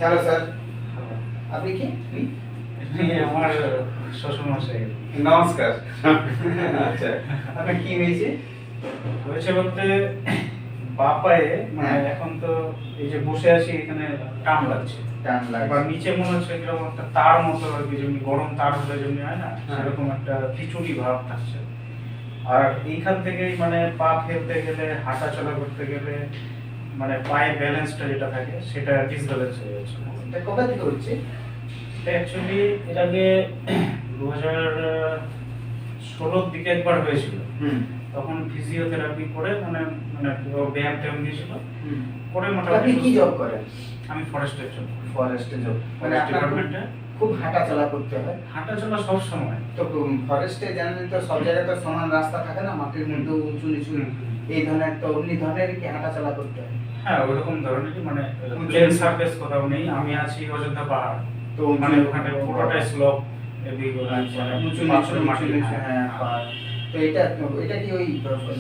Hello sir, আপনি কি? আমার শ্বশুরমশাই। নমস্কার। আচ্ছা, আপনার কি হয়েছে? হয়েছে বলতে বাঁ পায়ে মানে এখন তো এই যে বসে আছি এখানে টান লাগছে। এবার নিচে মনে হচ্ছে কিরকম একটা তার মতো আর কি, যেমনি গরম তার হলে যেমনি হয় না, সেরকম একটা খিচুড়ি ভাব থাকছে। আর এইখান থেকেই মানে পা ফেলতে গেলে, হাঁটা চলা করতে গেলে মানে পায়ে ব্যালেন্সটা যেটা থাকে সেটা ডিসব্যালেন্স হয়ে যাচ্ছে। এটা কবে থেকে হচ্ছে? এটা অ্যাকচুয়ালি এর আগে 2016-র দিকে একবার হয়েছিল। তখন ফিজিওথেরাপি করে মানে মানে পুরো ব্যায়াম ট্যায়াম দিয়েছিল করে মোটামুটি। আপনি কি জব করেন? আমি ফরেস্টের জব। ফরেস্টে জব মানে ফরেস্ট ডিপার্টমেন্টে খুব হাঁটা চলা করতে হয়। হাঁটা চলা সব সময়। তো ফরেস্টে জানেন তো সব জায়গায় তো সমান রাস্তা থাকে না, মাটির মধ্যে উঁচু নিচু এই ধরনের, তো অমনি ধরনের কি হাঁটা চলা করতে হয়? হ্যাঁ, ওরকম ধরনেরই, মানে প্লেন সারফেস কোথাও নেই। আমি আছি অযোধ্যা পাহাড়, তো মানে ওখানে পুরোটাই স্লোপ, এদিক উঁচু নিচু মাটি। হ্যাঁ, তো এটা কি ওই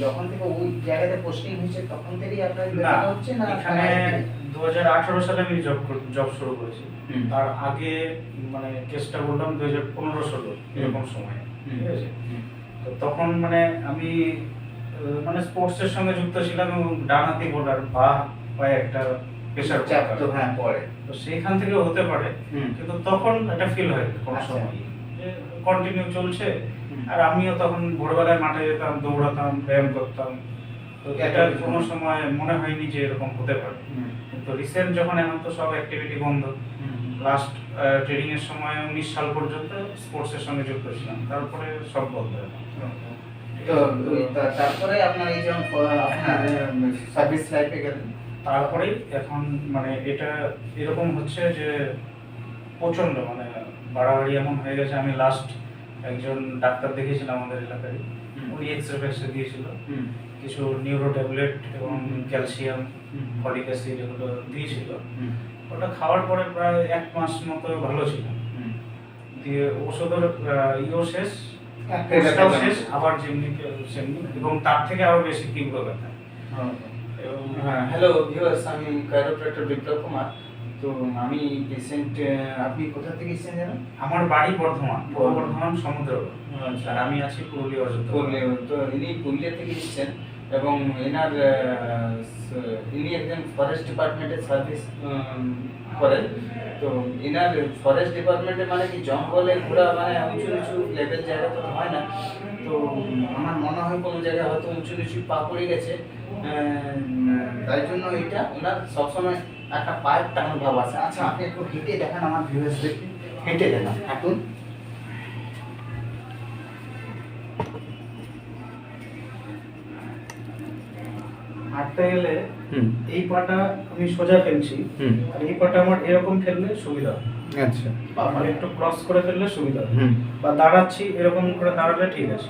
যখন থেকে ওই জায়গাতে পোস্টিং হয়েছে তখন থেকেই আপনার ব্যথা হচ্ছে না? এখানে 2018 সালে আমি জব শুরু করেছি। তার আগে মানে কেসটা বললাম 2015-16 এরকম সময়, ঠিক আছে? তো তখন মানে আমি মানে স্পোর্টসের সঙ্গে যুক্ত ছিলাম এবং ডানহাতি বোলার, বা পায়ে একটা প্রেশার চাপ তো হ্যাঁ পড়ে, তো সেইখান থেকে হতে পারে। কিন্তু তখন একটা ফিল হয় কোনো সময় যে কন্টিনিউ চলছে। আর আমিও তখন ভোরবেলায় মাঠে যেতাম, দৌড়াতাম, ব্যায়াম করতাম, তো এটা কোনো সময় মনে হয়নি যে এরকম হতে পারে। কিন্তু রিসেন্ট যখন, এখন তো সব অ্যাক্টিভিটি বন্ধ, লাস্ট ট্রেনিং এর সময় 19 সাল পর্যন্ত স্পোর্টসের সঙ্গে যুক্ত ছিলাম, তারপরে সব বন্ধ হয়ে গেল। তো তারপরে আপনার এই যে সার্ভিস লাইফে গেলেন, তারপরেই এখন মানে এটা এরকম হচ্ছে যে প্রচন্ড মানে বাড়াবাড়ি এমন হয়ে গেছে। আমি লাস্ট একজন ডাক্তার দেখিয়েছিলাম আমাদের এলাকায়, উনি এক্সরে দিয়েছিল, কিছু নিউরো ট্যাবলেট এবং ক্যালসিয়াম, ফলিক অ্যাসিড এগুলো দিয়েছিল। ওটা খাওয়ার পরে প্রায় 1 মাস মতো ভালো ছিল, দিয়ে ওষুধের শেষ, শেষ, আবার যেমনি সেমনি, এবং তার থেকে আরো বেশি তীব্র ব্যথা। হ্যালো ভিউয়ার্স, আমি কাইরোপ্র্যাক্টর বিপ্লব কুমার। তো আমি পেশেন্ট, আপনি কোথা থেকে এসেছেন জানেন? আমার বাড়ি বর্ধমান, পূর্ব বর্ধমান সমুদ্র, আর আমি আছি পুরুলিয়া অযোধ্যা। তো ইনি পুরুলিয়া থেকে এসেছেন এবং ইনি একজন ফরেস্ট ডিপার্টমেন্টে সার্ভিস করেন। তো এনার ফরেস্ট ডিপার্টমেন্টে মানে কি জঙ্গলে ঘোরা, মানে উঁচু নিচু লেভেল জায়গা তো হয় না। তো আমার মনে হয় কোনো জায়গায় হয়তো উঁচু নিচু পা পড়ে গেছে, তাই জন্য এটা ওনার সবসময় একটা পায়ের টান ভাব আছে। আচ্ছা, আপনি একটু হেঁটে দেখান আমার ভিউয়ার্সদেরকে, হেঁটে দেখান, হাঁটুন। হাঁটতে গেলে এই পাটা আমি সোজা ফেলছি, আর এই পাটা আমার এরকম ফেললে সুবিধা হয়। আচ্ছা, মানে একটু ক্রস করে ফেললে সুবিধা হয়। বা দাঁড়াচ্ছি এরকম করে দাঁড়ালে ঠিক আছে,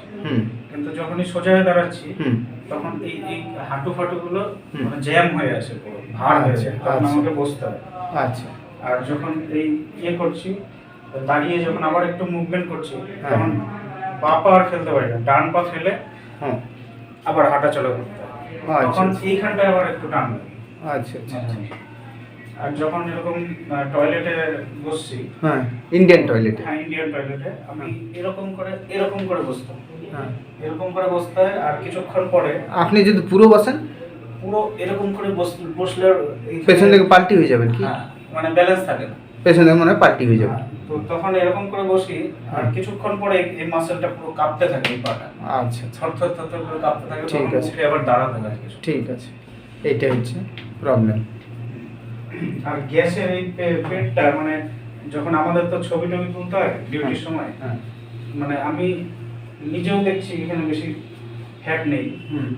কিন্তু যখনই সোজা হয়ে দাঁড়াচ্ছি তখন এই এই হাঁটু ফাটুগুলো মানে জ্যাম হয়ে আছে, পুরো ভার হয়ে আছে, তখন আমাকে বসতে হয়। আচ্ছা, আর যখন এই করছি, দাঁড়িয়ে যখন আবার একটু মুভমেন্ট করছি, তখন বাঁ পা আর ফেলতে পারি না, ডান পা ফেলে আবার হাঁটা চলা করতে হয়। তখন এইখানটায় আবার একটু টান লাগে। আচ্ছা আচ্ছা। আর যখন এরকম টয়লেটে বসছি, ইন্ডিয়ান টয়লেটে, ইন্ডিয়ান টয়লেটে আমি এরকম করে বসতাম, এরকম করে বসতে হয়। আর কিছুক্ষণ পরে আপনি যদি পুরো বসেন, পুরো এরকম করে বসলে পেছন থেকে পাল্টি হয়ে যাবেন কি, মানে ব্যালেন্স থাকে না, পেছন থেকে মনে হয় পাল্টি হয়ে যাবে। তো তখন এরকম করে বসি, আর কিছুক্ষণ পরে এই মাসেলটা পুরো কাঁপতে থাকে, এই পাটা। আচ্ছা, থরথর থরথর করে কাঁপতে থাকে। ঠিক আছে, আবার দাঁড়াতে থাকে। ঠিক আছে, এইটা হচ্ছে প্রবলেম। আর গ্যাসের এই পেটটা, মানে যখন আমাদের তো ছবি টবি তুলতে হয় ডিউটির সময়, মানে আমি নিজেও দেখছি এখানে বেশি ফ্যাট নেই,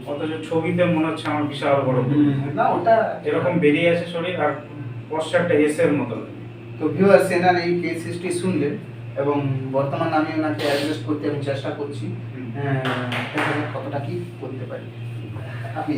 অথচ ছবিতে মনে হচ্ছে আমার বিশাল বড় না, ওটা এরকম বেরিয়ে আছে শরীর, আর পশ্চারটা এসের মতো। তো ভিউয়ার্স, এনার এই কেস হিস্ট্রি শুনলেন এবং বর্তমান আমি ওনাকে অ্যাডজাস্ট করতে আমি চেষ্টা করছি, কতটা কি করতে পারি আপনি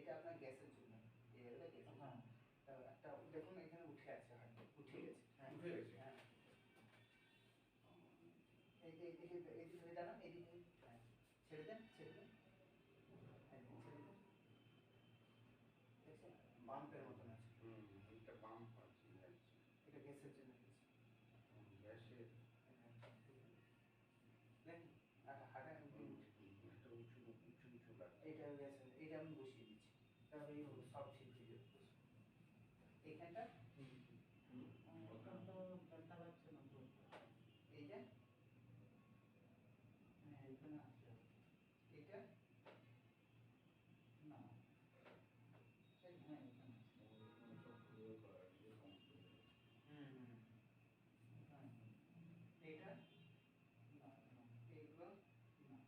এটা আপনার গ্যাসের জন্য, এই জায়গাটা গ্যাসের। হ্যাঁ তা একটা দেখুন এখানে উঠে আছে, হয়তো উঠে গেছে। হ্যাঁ উঠে গেছে। হ্যাঁ, এই যে এইদিকে এইদিকে হয়ে দাঁড়ান, এইদিকে। হ্যাঁ, ছেড়ে দেন, ছেড়ে দেন, একদম ছেড়ে দেন। দেখছেন বাম্পের মতন আছে। এটা পাম্প আছে। এটা গ্যাসের জন্য গেছে। গ্যাসের দেখুন একটা হাঁটা একটা উঁচু উঁচু উঁচু লাগছে। এইটা গ্যাসের, এইটা আমি বসিয়ে দিচ্ছি, তাহলে এই সব ঠিক হয়ে যাবে। এইখানটা ওটা তো ব্যথা পাচ্ছে না তো। এইটা, হ্যাঁ এখানে আছে এইটা না, হ্যাঁ এখানে আছে। হ্যাঁ এইটা, না না এইগুলো, না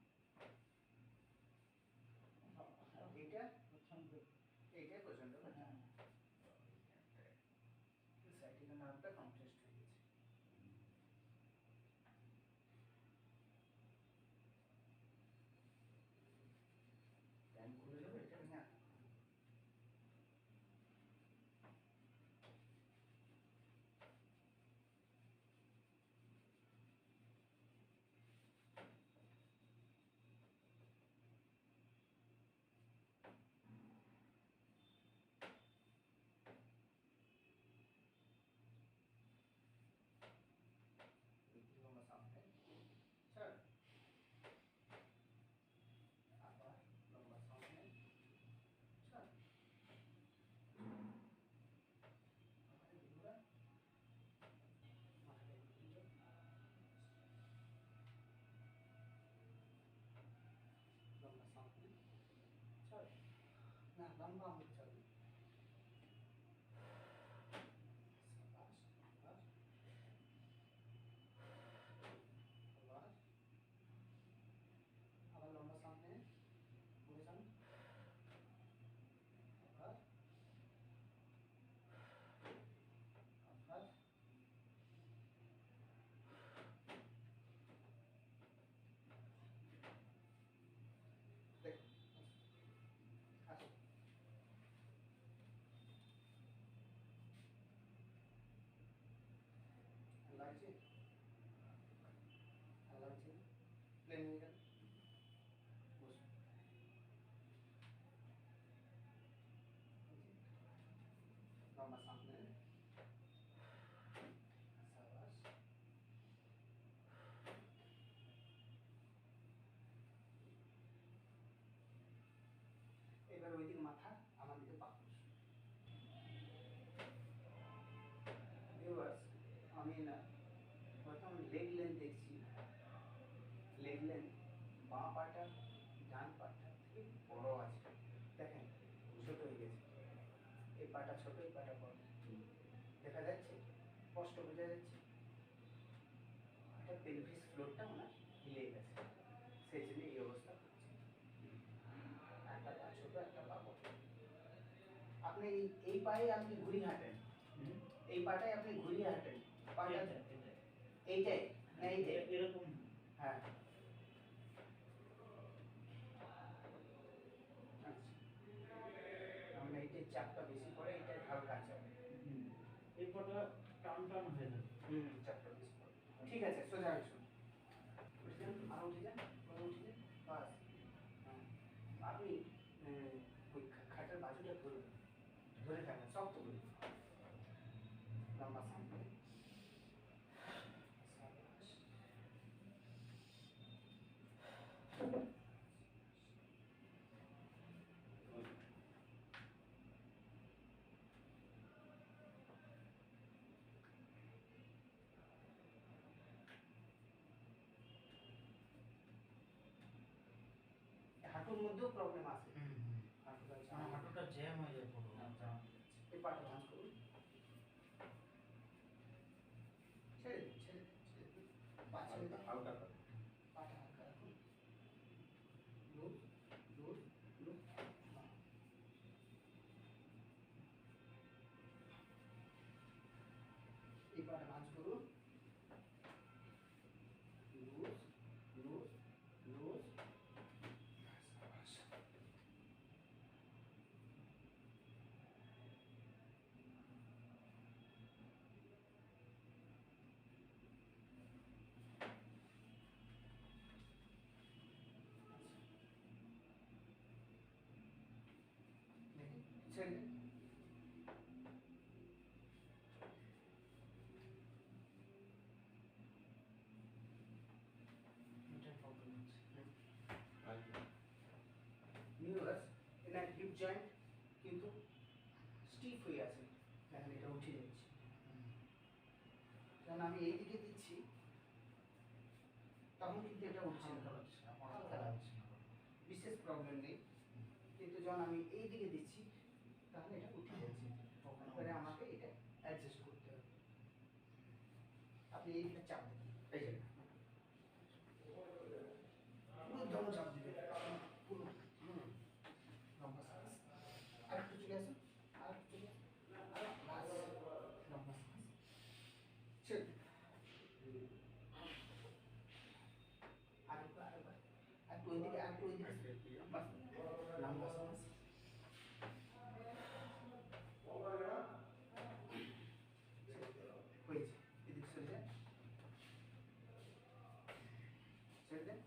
এইটা, প্রচন্ড। এইটা পর্যন্ত। হ্যাঁ সাইটিকা নার্ভটা কন্ট্রাস্ট হয়ে গেছে। টাইম খুলে যাবে এটা। না, লম্বা সামনে, স্যার আবার লম্বা সামনে, স্যার আবার এগুলা মাথাটা এদিকে, লম্বা সামনে, স্যার না লম্বা আমাকে চলবে। সাবাস, সাবাস, সাবাস, আবার লম্বা সামনে ঘুরে যান, আবার আবার দেখুন, আসুন, লাগছে, লাগছে, প্লেন হয়ে গেল, বসুন। লম্বা সামনে, সাবাস, এবার ওইদিকে মাথা, আমার দিকে পাকুস। ভিউয়ার্স, আমি না প্রথম লেগ লেন্থ দেখছি, লেগ লেন্থ বাঁ পাটা ডান পাটা থেকে বড় আছে। দেখেন ছোট হয়ে গেছে, এই পাটা ছোট, এই পাটা বড়, দেখা যাচ্ছে, স্পষ্ট বোঝা যাচ্ছে। এটা পেলভিস ফ্লোরটা ওনার হিলে গেছে, সেই জন্য এই অবস্থা হচ্ছে। একটা পা ছোট, একটা পা বড়। আপনি এই পায়ে আপনি ঘুরিয়ে হাঁটেন, এই পাটায় আপনি ঘুরিয়ে হাঁটেন, পাটা এইটাই না এইটাই, এরকম। হ্যাঁ আচ্ছা, আমরা এইটার চাপটা বেশি পড়ে, এটা হালকা চাপ। এরপরটা টান টান হয়ে যাবে। চাপটা বেশি পড়ে। ঠিক আছে, সোজা আসুন, উঠে যান, আর উঠে যান, আর উঠে যান, বাস। হ্যাঁ, আপনি ওই খাটের বাজুটা ধরুন, ধরে থাকেন শক্ত করে, লম্বা সামনে, সাবাস, হাঁটুর মধ্যেও প্রবলেম আছে, হাঁটুটা হাঁটুটা জ্যাম হয়ে যায় পুরো। এই পাটা ভাঁজ করুন, ছেড়ে দিন, ছেড়ে দিন, ছেড়ে দিন, পা ছেড়ে দিন, হালকা করে। পাটা হালকা রাখুন, লুজ, লুজ, লুজ, এই পাটা ভাঁজ করুন, লুজ, লুজ, লুজ, সাবাস, ছেড়ে দে। এটা প্রবলেম হচ্ছে। ভিউয়ার্স, এনার হিপ জয়েন্ট কিন্তু স্টিফ হয়ে আছে, দেখেন এটা উঠে যাচ্ছে। কারণ আমি এই দিকে দিচ্ছি তখন কিন্তু এটা উঠছে না, হালকা লাগছে, আমার হালকা লাগছে, বিশেষ প্রবলেম নেই। কিন্তু যখন আমি এই দিকে দিচ্ছি তাহলে এটা উঠে যাচ্ছে, এবারে আমাকে এটা অ্যাডজাস্ট করতে হবে। আপনি এই দিকে চাপ দেবেন, এই যে পুরো দম চাপ দিবেন, পুরো লম্বা শ্বাস। আরেকটু চলে আসুন, আরেকটু চলে আসুন, বাস, লম্বা শ্বাস ছেড়ে দিন। আরেকবার আরেকবার একটু ওইদিকে, একটু ওইদিকে, বাস, লম্বা শ্বাস। হয়েছে, এদিকে সরে যান, ছেড়ে দেন,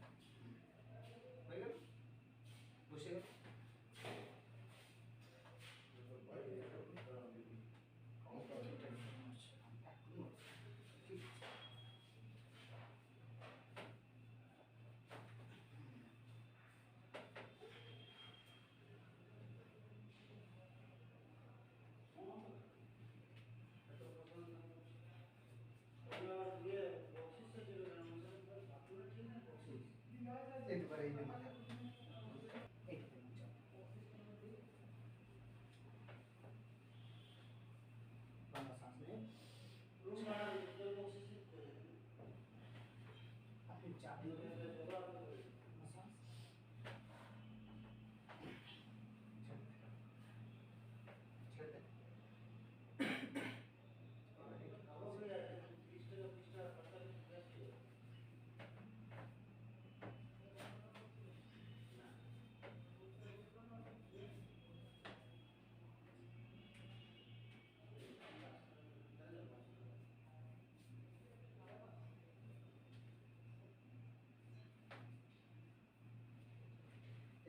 হয়ে গেল, বসে গেল। ঠিক আছে। যেতে পারে এই যে মাথা, এইটাতে চাপ। লম্বা শ্বাস নিন, আপনি চাপ দিবেন, লম্বা শ্বাস, ছেড়ে দেন,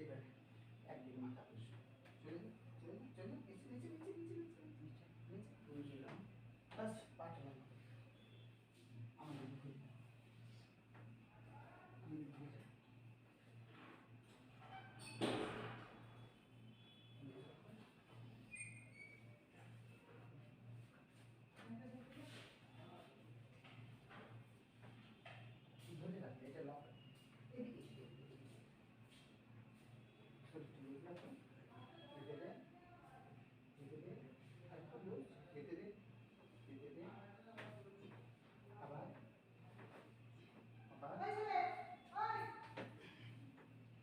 এবারে একদিকে মাথা বসে চলে যান, চলে যান, চলে যান, নিচে নিচে নিচে নিচে নিচে নিচে নিচে বুঝলাম, বাস পাটা লম্বা করে আমাদের ঘুরে যান, আমাদের ঘুরে যান, ধরে রাখবে, এটা লম্বা এদিকে এদিকে এদিকে, শরীরটা লুজ রাখুন, রেখে দেন, রেখে দেন, আরেকটু লুজ, রেখে দেন, রেখে দেন, আবার আবার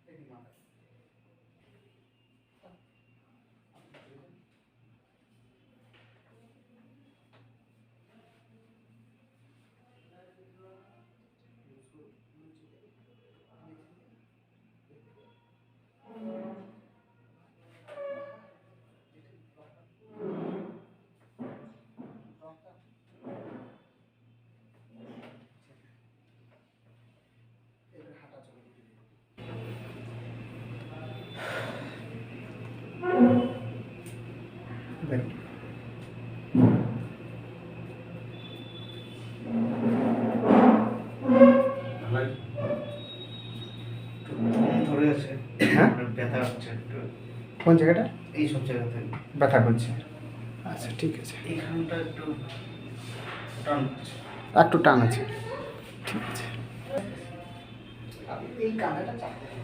এদিকে মাথা, আপনি চলে যান, লুজ করুন, নিচে দেন, নিচে দেন, রেখে দেন, এবার হাঁটা চলে দিতে দিন। দেখুন ধরে আছে, হ্যাঁ ব্যথা হচ্ছে একটু, কোন জায়গাটা এই সব জায়গাতে ব্যথা করছে? আচ্ছা ঠিক আছে, এইখানটা একটু টান হচ্ছে। একটু টান আছে, ঠিক আছে। আপনি এই কাঁধাটা চাপ দেবেন,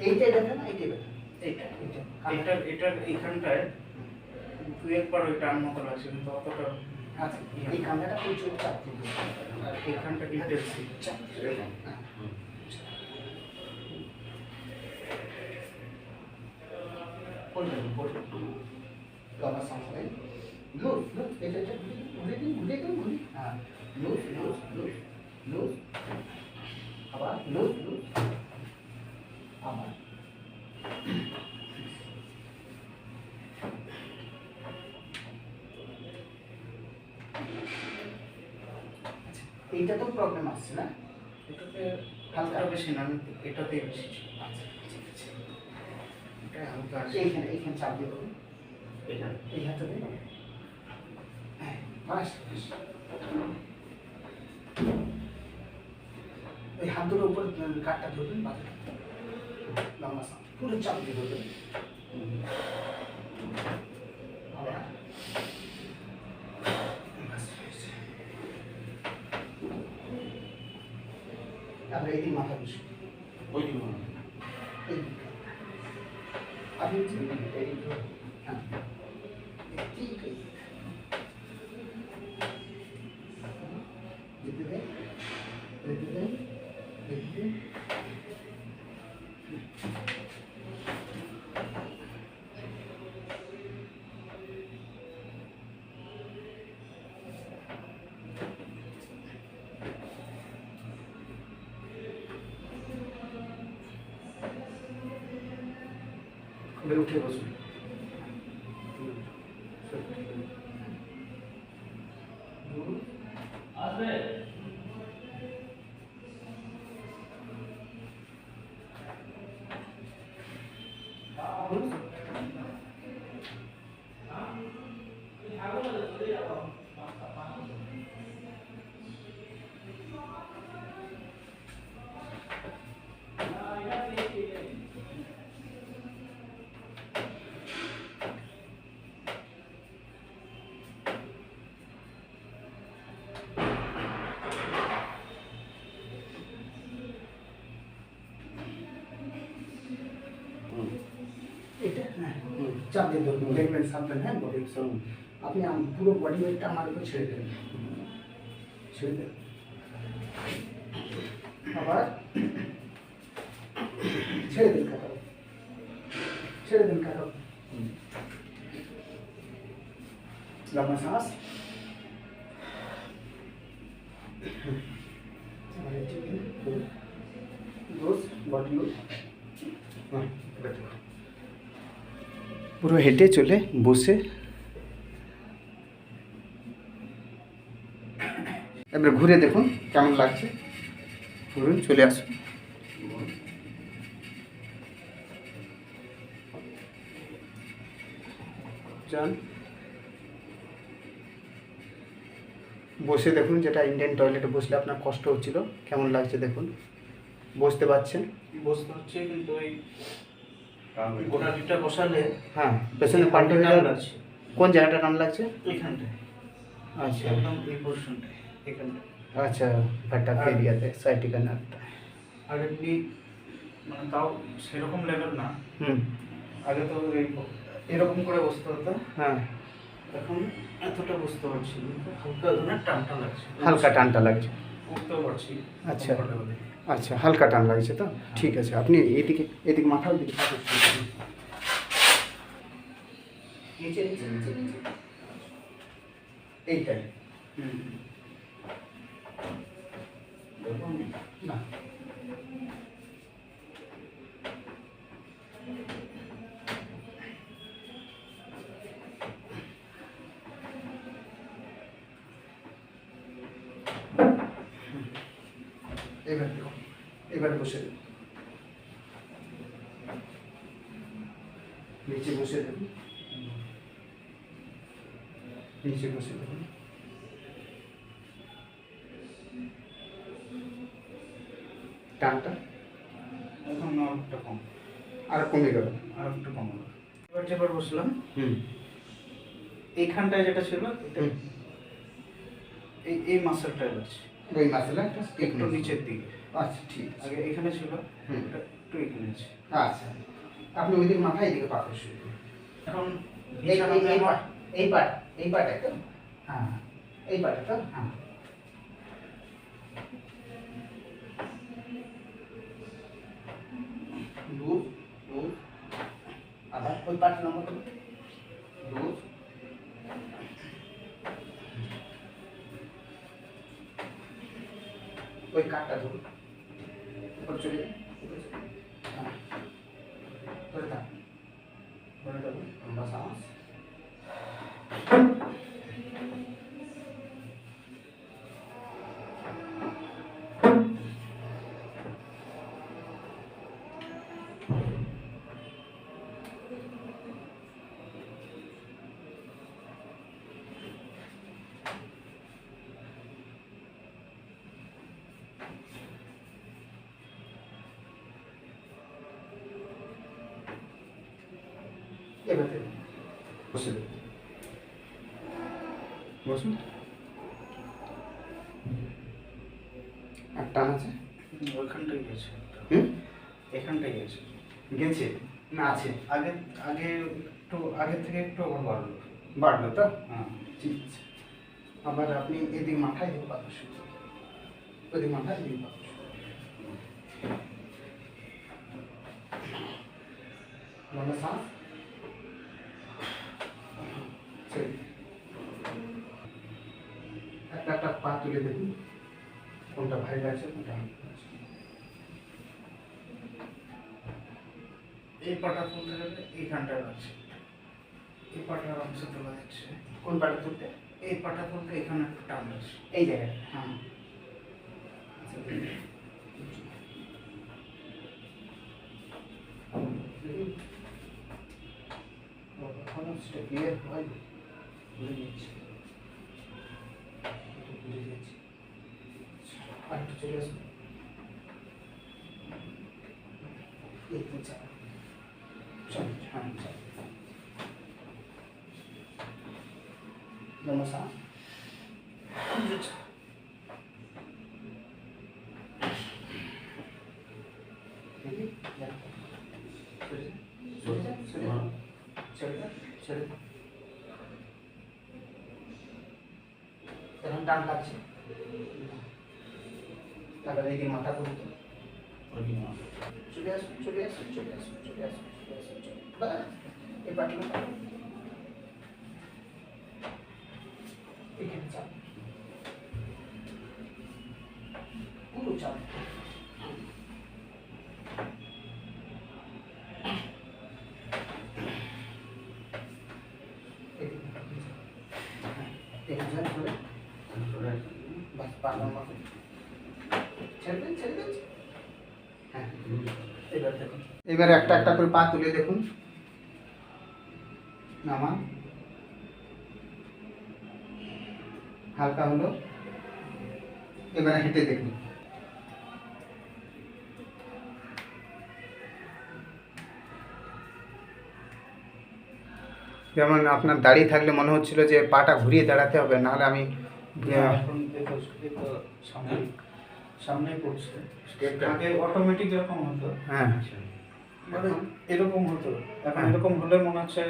এইটাই ব্যথা না এইটাই ব্যথা? এইটা এইটা এটার এটার এইখানটায় দু একবার ওই টান মতো লাগছে, কিন্তু অতটা। আচ্ছা, এই কাঁধাটা প্রচুর চাপ দিবেন, আর এইখানটা ইন্টেন্সিভ। চাপ দিবেন, হ্যাঁ। পড়বেন, পড়বেন, লম্বা শ্বাস নেন, লুজ লুজ, এটা এটা ঘুরে দিন, ঘুরে দিন, ঘুরে, হ্যাঁ, লুজ লুজ লুজ লুজ, আবার লুজ লুজ, আবার আচ্ছা, এইটা তো প্রবলেম আসছে না? এটাতে হালকা বেশি না, এটাতেই বেশি ছিল। আচ্ছা ঠিক আছে, এটা হালকা এইখানে এইখানে চাপ দিয়ে দেবো, এখানে এই হাতটা দিয়ে দেবো। হ্যাঁ, বাস বাস। এই হাত দুটোর উপর কাঠটা ধরবেন, বাজে লম্বা সাপ পুরো চাপ দিয়ে ধরবেন। আবার বাস, বাস। তারপরে এই দিক মাথা বসে ওই দিকে এই দিক। আপনি এই হ্যাঁ ঠিক আছে। যেতে দেন, যেতে দেন, যেতে দেন। এবার উঠে বসুন। এটা হ্যাঁ চাপ দিয়ে ধরুন, দেখবেন সামনে হ্যাঁ বডি। আপনি পুরো বডি ওয়েটটা আমার উপর ছেড়ে দেবেন, ছেড়ে দেবেন। আবার ছেড়ে দিন কাটাও, ছেড়ে দিন কাটাও। লম্বা শ্বাস। পুরো হেঁটে চলে বসে এবার ঘুরে দেখুন কেমন লাগছে। ঘুরুন, চলে আসুন। যান, বসে দেখুন, যেটা ইন্ডিয়ান টয়লেটে বসলে আপনার কষ্ট হচ্ছিল কেমন লাগছে দেখুন। বসতে পারছেন, বসতে হচ্ছে, কিন্তু ওই গোটা পিঠটা বসালে হ্যাঁ পেছনে পাল্টে টান যাবে। লাগছে কোন জায়গাটা টান লাগছে? এইখানটায়, আচ্ছা একদম এই পোর্শনটায়, এখানটায়। আচ্ছা, ফ্যাটটা এরিয়াতে সাইটিকা নার্ভটা। আর এমনি মানে তাও সেরকম লেভেল না। হুম আগে তো এরকম করে বসতে হতো, হ্যাঁ, এখন এতটা বুঝতে পারছি না, হালকা ধরনের টানটা লাগছে, হালকা টানটা লাগছে। উঠতেও পারছি। আচ্ছা। comfortably। আচ্ছা, হালকা টান লাগছে তো, ঠিক আছে। আপনি এদিকে এদিকে মাথার দিকে নিচে নিচে নিচে নিচে এইটাই। না এবার দেখুন, এবার বসে দেখুন, নিচে বসে দেখুন, নিচে বসে দেখুন। টানটা এখন অনেকটা কম, আর কমে গেল। আর একটু কম হলো। এবার যেবার বসলাম, হুম এইখানটায় যেটা ছিল এটা হুম। এই মাসেলটা লাগছে ওই মাসেলা একটু নিচের দিকে। আচ্ছা ঠিক আছে। আগে এখানে ছিল, হুম। এটা একটু এখানে আছে। আচ্ছা, আপনি ওই দিকে মাথা এদিকে পাথর শুরু করুন। এখন এই বিছানাতে এই আমার পাট, এই পাট, এই পাট একদম হ্যাঁ, এই পাট তো হ্যাঁ। লুজ লুজ, আবার ওই পাট নম্বর করুন, লুজ। ওই কাঠটা ধরুন, উপর চলে যান, উপরে চলে যান। হ্যাঁ, ধরে থাকুন, ধরে থাকুন, লম্বা শ্বাস। এবার দেখুন, বসে দেখুন, বসুন। আর টান আছে? ওইখানটাই গেছে, হুম, এখানটাই গেছে, গেছে না আছে? আগে আগে একটু আগের থেকে একটু আবার বাড়লো। বাড়লো তো? হ্যাঁ, ঠিক আছে। আবার আপনি এদিক মাথায় এদিকে পাতা শুরু করুন, ওদিক মাথায় এদিকে পাতা শুরু করুন। লম্বা শ্বাস ছেড়ে দিন। একটা একটা পা তুলে দেখুন কোনটা ভারী লাগছে কোনটা হালকা লাগছে। এই পাটা তুলতে গেলে এইখানটায় লাগছে, এই পাটা আরামসে তোলা যাচ্ছে। কোন পাটা তুলতে? এই পাটা তুলতে এখানে একটু টান আছে। এই জায়গায়। হ্যাঁ, এখনো সেটা ক্লিয়ার হয়নি, বুঝে নিচ্ছি, বুঝে যাচ্ছি। আর একটু চলে আসুন, এই তো চল চল, হ্যাঁ চল। নমস্কার। দেখি যা সরে যা, সরে যা, সরে যা, সরে যা। এখন টান লাগছে, তারপরে এই মাথা করুন তো, চলে আসুন, চলে আসুন, চলে আসুন, চলে আসুন, চলে আসুন, চলে আসুন। বাস, এই পাটিগুলো এখানে চাপ, পুরো চাপ। বাস পা লম্বা করে ছেড়ে দেন, ছেড়ে দেন। হ্যাঁ, এবার দেখুন, এবার একটা একটা করে পা তুলে দেখুন, নামান, হালকা হলো। এবারে হেঁটে দেখুন, যেমন আপনার দাঁড়িয়ে থাকলে মনে হচ্ছিল যে পাটা ঘুরিয়ে দাঁড়াতে হবে, নাহলে আমি এখন দেখো দেখো সামনে সামনেই পড়ছে। আগে অটোমেটিক এরকম হতো, হ্যাঁ মানে এরকম হতো, এখন হ্যাঁ। এরকম হলে মনে হচ্ছে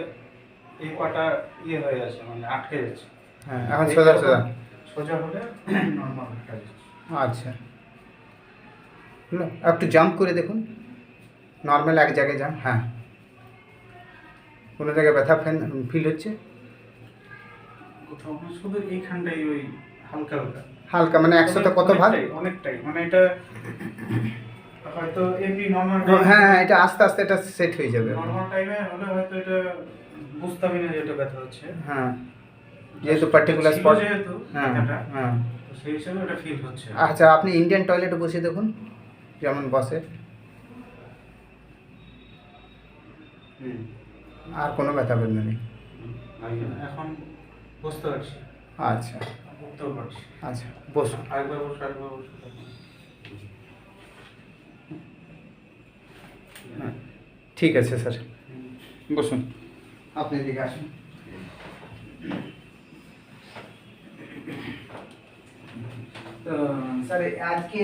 এই পাটা ইয়ে হয়ে যাচ্ছে, মানে আটকে যাচ্ছে। হ্যাঁ, এখন সোজা সোজা। সোজা হলে নর্মাল হাঁটা যাচ্ছে। আচ্ছা, হলো, একটু জাম্প করে দেখুন, নর্মাল এক জায়গায় যান। হ্যাঁ, কোনো জায়গায় ব্যথা ফিল হচ্ছে? কোথাও না, শুধু এইখানটাই ওই হালকা হালকা হালকা মানে একসাথে কত ভাগ? অনেকটাই, মানে এটা হয়তো এমনি নর্মাল, হ্যাঁ হ্যাঁ, এটা আস্তে আস্তে এটা সেট হয়ে যাবে। নর্মাল টাইমে হলে হয়তো এটা বুঝতামই না যে এটা ব্যথা হচ্ছে। হ্যাঁ, যেহেতু পার্টিকুলার ছিল স্পট। যেহেতু হ্যাঁ ব্যথাটা, হ্যাঁ। তো সেই হিসাবে এটা ফিল হচ্ছে। আচ্ছা, আপনি ইন্ডিয়ান টয়লেটে বসে দেখুন, যেমন বসে, আর কোনো ব্যথা বেদনা নেই। এখন বুঝতে পারছি, আচ্ছা বুঝতেও পারছি। আচ্ছা, বসুন। আরেকবার বসে, আরেকবার বসে। হ্যাঁ, ঠিক আছে স্যার, বসুন, আপনি এদিকে আসুন। তো স্যার আজকে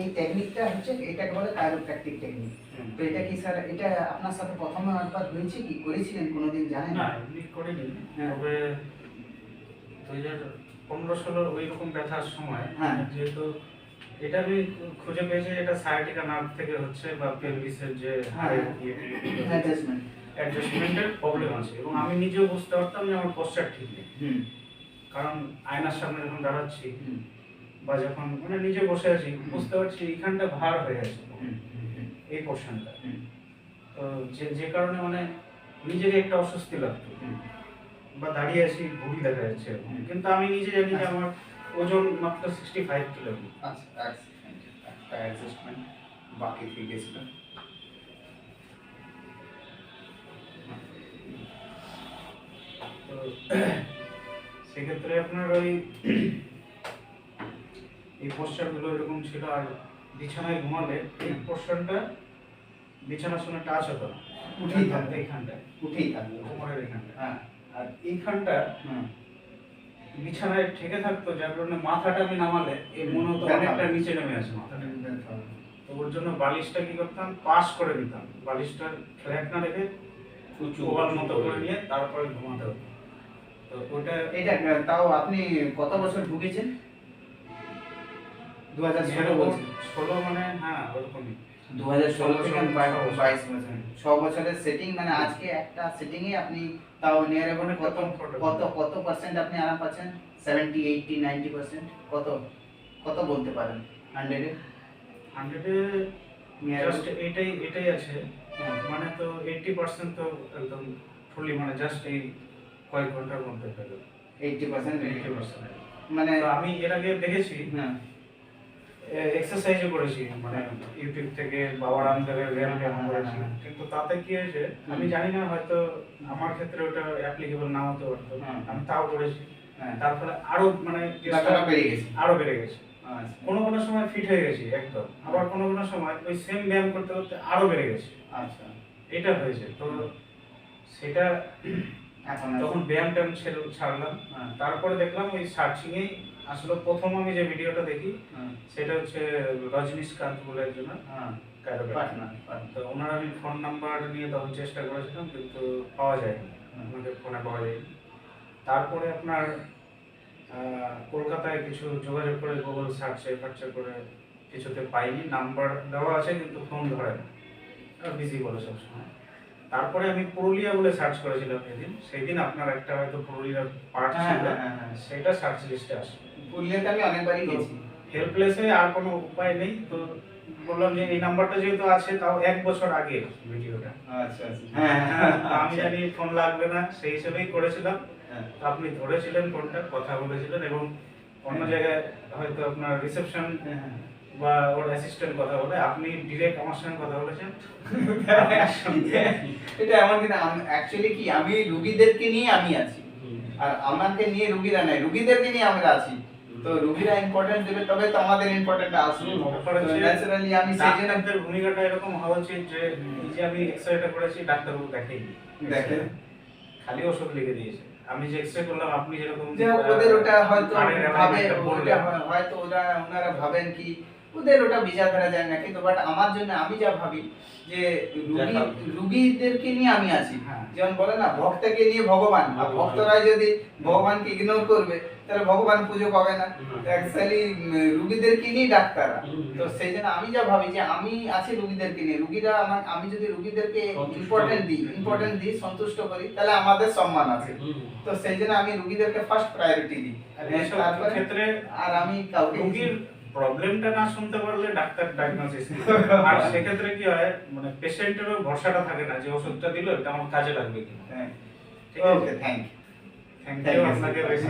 এই টেকনিকটা হচ্ছে, এটাকে বলে কাইরোপ্র্যাকটিক টেকনিক। তো এটা কি স্যার, এটা আপনার সাথে প্রথমে একবার হয়েছে কি, করেছিলেন কোনোদিন জানেন? না, এমনি করিনি, হ্যাঁ। তবে 2015-16 ওই রকম ব্যথার সময়, হ্যাঁ। যেহেতু এটা আমি খুঁজে পেয়েছি এটা সায়াটিকা নার্ভ থেকে হচ্ছে, বা পেলভিসের যে হ্যাঁ। অ্যাডজাস্টমেন্ট। অ্যাডজাস্টমেন্টের প্রবলেম আছে, এবং আমি নিজেও বুঝতে পারতাম যে আমার পোস্টার ঠিক নেই। কারণ আয়নার সামনে যখন দাঁড়াচ্ছি বা যখন মানে নিজে বসে আছি, বুঝতে পারছি এইখানটা ভার হয়ে আছে, এই পোর্শনটা। তো যে কারণে মানে নিজেরই একটা অস্বস্তি লাগতো, বা দাঁড়িয়ে আছি ভুঁড়ি দেখা যাচ্ছে এরকম। কিন্তু আমি নিজে জানি যে আমার ওজন মাত্র 65 কিলো। আচ্ছা, একটা অ্যাডজাস্টমেন্ট বাকি থেকে গেছিল। তো সেক্ষেত্রে আপনার ওই এই পোস্টারগুলো এরকম ছিল, আর বিছানায় ঘুমালে এই পোর্শনটা বিছানার সঙ্গে টাচ হতো না। উঠেই থাকবে, এইখানটায়, উঠেই থাকবে। কোমরের এখানটা। হ্যাঁ। আর এইখানটা হুম। বিছানায় ঠেকে থাকতো, যার কারণে মাথাটা আমি নামালে এই মনে হতো অনেকটা নিচে নেমে আছে মাথাটা। তো ওর জন্য বালিশটা কি করতাম, পাশ করে দিতাম, বালিশটা ফ্ল্যাট না রেখে ওভাল মতো করে নিয়ে তারপরে ঘুমাতে হতো। তো ওটা এটা তাও আপনি কত বছর ভুগেছেন? 2016 বলছেন। 16 মানে হ্যাঁ ওরকমই। 2016 থেকে 22 22 বছর, 6 বছরের সেটিং, মানে আজকে একটা সেটিং এ আপনি তাও নিয়ার অ্যাবাউট কত পার্সেন্ট আপনি আরাম পাচ্ছেন? 70, 80, 90%? কত বলতে পারেন 100 এ? 100 এ জাস্ট এটাই আছে, মানে তো 80% তো একদম ফুলি, মানে জাস্ট এই কয়েক ঘন্টার মধ্যে হয়ে গেল 80%? 80%। মানে তো আমি এর আগে দেখেছি, হ্যাঁ এক্সারসাইজও করেছি, মানে ইউটিউব থেকে বাবা রামদেবের ব্যায়াম করেছি, কিন্তু তাতে কি হয়েছে আমি জানি না, হয়তো আমার ক্ষেত্রে ওটা অ্যাপ্লিকেবল নাও হতে পারতো, আমি তাও করেছি, তার ফলে আরো মানে ব্যথাটা বেড়ে গেছে। আরো বেড়ে গেছে। আচ্ছা কোনো কোনো সময় ফিট হয়ে গেছি একদম, আবার কোনো কোনো সময় ওই সেম ব্যায়াম করতে করতে আরো বেড়ে গেছে। আচ্ছা। এটা হয়েছে। তো সেটা এখন তখন ব্যায়াম ট্যায়াম ছাড়লাম, তারপরে দেখলাম ওই সার্চিং এই আসলে প্রথম আমি যে ভিডিওটা দেখি সেটা হচ্ছে রজনীশকান্ত বলে একজন পার্টনার। তো ওনার আমি ফোন নাম্বার নিয়ে তখন চেষ্টা করেছিলাম, কিন্তু পাওয়া যায়নি, ওনাকে ফোনে পাওয়া যায়নি। তারপরে আপনার কলকাতায় কিছু যোগাযোগ করে গুগল সার্চে করে কিছুতে পাইনি, নাম্বার দেওয়া আছে কিন্তু ফোন ধরে না, বিজি বলে সবসময়। তারপরে আমি পুরুলিয়া বলে সার্চ করেছিলাম সেদিন, সেদিন আপনার একটা হয়তো পুরুলিয়ার পার্ট ছিল, সেটা সার্চ লিস্টে আসে। পুরুলিয়াতে আমি অনেকবারই গেছি। হেল্পলেসে আর কোনো উপায় নেই, তো বললাম যে এই নাম্বারটা যেহেতু আছে, তাও 1 বছর আগে ভিডিওটা, আচ্ছা আচ্ছা। আমি জানি ফোন লাগবে না সেই হিসেবেই করেছিলাম। তো আপনি ধরেছিলেন ফোনটা, কথা বলেছিলেন, এবং অন্য জায়গায় হয়তো আপনার রিসেপশন বা ওর অ্যাসিস্ট্যান্ট কথা বলে, আপনি ডিরেক্ট আমার সঙ্গে কথা বলেছেন। এটা এমন কি না, অ্যাকচুয়ালি কি আমি রুগীদেরকে নিয়ে আমি আছি, আর আমাকে নিয়ে রুগীরা নাই, রুগীদেরকে নিয়ে আমরা আছি। তো রুগীরা ইম্পর্টেন্স দেবে তবে তো আমাদের ইম্পর্টেন্ট আসবে। ন্যাচারালি আমি সেজন্য ডাক্তারদের ভূমিকাটা এরকম হওয়া উচিত যে এই যে আমি এক্সরেটা করেছি, ডাক্তারবাবু দেখেনি, দেখেন খালি ওষুধ লিখে দিয়েছে। আমি যে এক্সরে করলাম, আপনি যেরকম যে ওদের ওটা হয়তো ভাবে, হয়তো ওনারা ভাবেন কি ওদের ওটা বিচার করা যায় না, কিন্তু বাট আমার জন্য আমি যা ভাবি যে রুগীদেরকে নিয়ে আমি আছি। যেমন বলে না ভক্তকে নিয়ে ভগবান, আর ভক্তরা যদি ভগবানকে ইগনোর করবে তাহলে ভগবান পুজো পাবে না। অ্যাকচুয়ালি রুগীদেরকে নিয়ে ডাক্তাররা, তো সেই জন্য আমি যা ভাবি যে আমি আছি রুগীদেরকে নিয়ে, রুগীরা আমি যদি রুগীদেরকে ইম্পর্টেন্ট দিই, সন্তুষ্ট করি, তাহলে আমাদের সম্মান আছে। তো সেই জন্য আমি রুগীদেরকে ফার্স্ট প্রায়োরিটি দিই। তারপরে ক্ষেত্রে আর আমি কাউকে রোগীর প্রবলেমটা না শুনতে পারলে ডাক্তার ডায়াগনোসিস আর সেক্ষেত্রে কি হয়, মানে পেশেন্টেরও ভরসাটা থাকে না যে ওষুধটা দিল এটা আমার কাজে লাগবে কিনা। ঠিক আছে, থ্যাংক ইউ আপনাকে বেশি